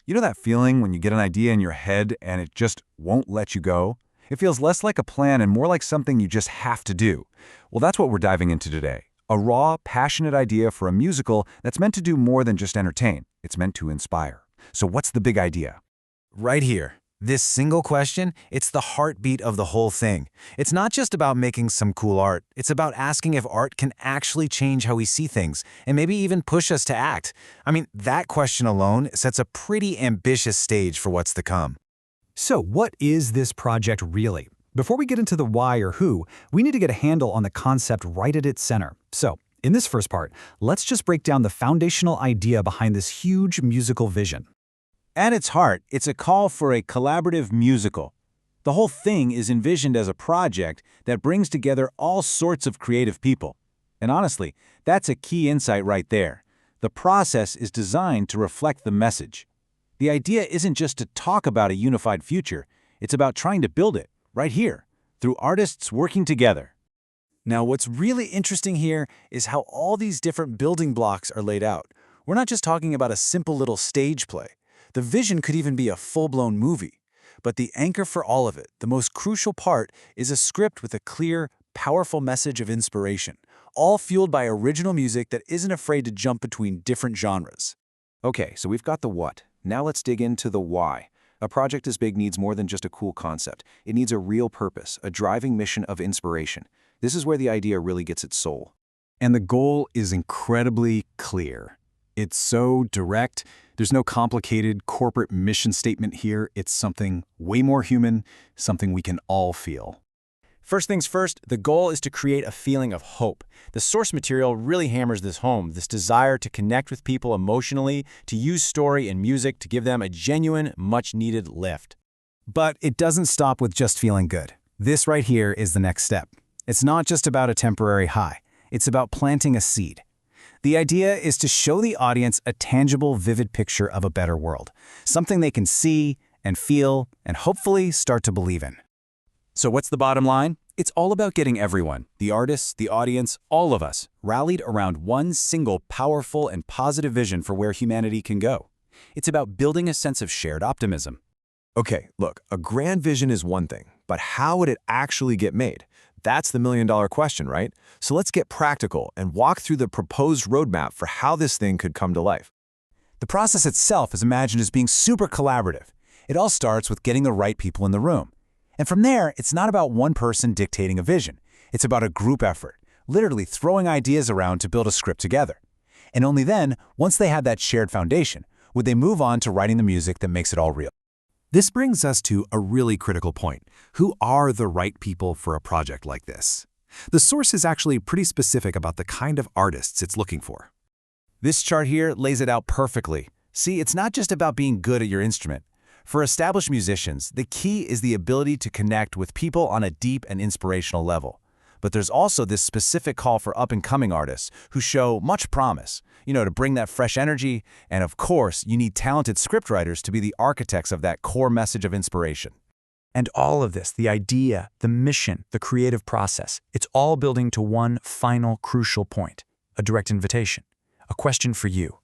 You know that feeling when you get an idea in your head and it just won't let you go? It feels less like a plan and more like something you just have to do. Well, that's what we're diving into today. A raw, passionate idea for a musical that's meant to do more than just entertain. It's meant to inspire. So what's the big idea? Right here. This single question, it's the heartbeat of the whole thing. It's not just about making some cool art. It's about asking if art can actually change how we see things and maybe even push us to act. I mean, that question alone sets a pretty ambitious stage for what's to come. So what is this project really? Before we get into the why or who, we need to get a handle on the concept right at its center. So, in this first part, let's just break down the foundational idea behind this huge musical vision. At its heart, it's a call for a collaborative musical. The whole thing is envisioned as a project that brings together all sorts of creative people. And honestly, that's a key insight right there. The process is designed to reflect the message. The idea isn't just to talk about a unified future, it's about trying to build it, right here, through artists working together. Now, what's really interesting here is how all these different building blocks are laid out. We're not just talking about a simple little stage play. The vision could even be a full-blown movie. But the anchor for all of it, the most crucial part, is a script with a clear, powerful message of inspiration, all fueled by original music that isn't afraid to jump between different genres. Okay, so we've got the what. Now let's dig into the why. A project this big needs more than just a cool concept. It needs a real purpose, a driving mission of inspiration. This is where the idea really gets its soul. And the goal is incredibly clear. It's so direct. There's no complicated corporate mission statement here. It's something way more human, something we can all feel. First things first, the goal is to create a feeling of hope. The source material really hammers this home, this desire to connect with people emotionally, to use story and music to give them a genuine, much-needed lift. But it doesn't stop with just feeling good. This right here is the next step. It's not just about a temporary high. It's about planting a seed. The idea is to show the audience a tangible, vivid picture of a better world, something they can see and feel and hopefully start to believe in. So what's the bottom line? It's all about getting everyone, the artists, the audience, all of us, rallied around one single powerful and positive vision for where humanity can go. It's about building a sense of shared optimism. Okay, look, a grand vision is one thing, but how would it actually get made? That's the million-dollar question, right? So let's get practical and walk through the proposed roadmap for how this thing could come to life. The process itself is imagined as being super collaborative. It all starts with getting the right people in the room. And from there, it's not about one person dictating a vision. It's about a group effort, literally throwing ideas around to build a script together. And only then, once they have that shared foundation, would they move on to writing the music that makes it all real. This brings us to a really critical point. Who are the right people for a project like this? The source is actually pretty specific about the kind of artists it's looking for. This chart here lays it out perfectly. See, it's not just about being good at your instrument. For established musicians, the key is the ability to connect with people on a deep and inspirational level. But there's also this specific call for up-and-coming artists who show much promise, to bring that fresh energy, and of course, you need talented scriptwriters to be the architects of that core message of inspiration. And all of this, the idea, the mission, the creative process, it's all building to one final crucial point, a direct invitation, a question for you.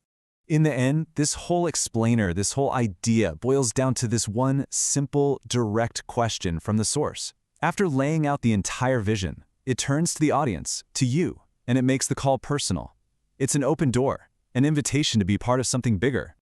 In the end, this whole explainer, this whole idea boils down to this one simple, direct question from the source. After laying out the entire vision, it turns to the audience, to you, and it makes the call personal. It's an open door, an invitation to be part of something bigger.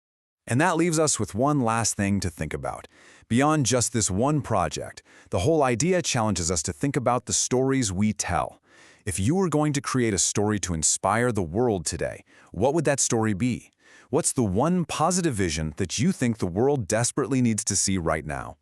And that leaves us with one last thing to think about. Beyond just this one project, the whole idea challenges us to think about the stories we tell. If you were going to create a story to inspire the world today, what would that story be? What's the one positive vision that you think the world desperately needs to see right now?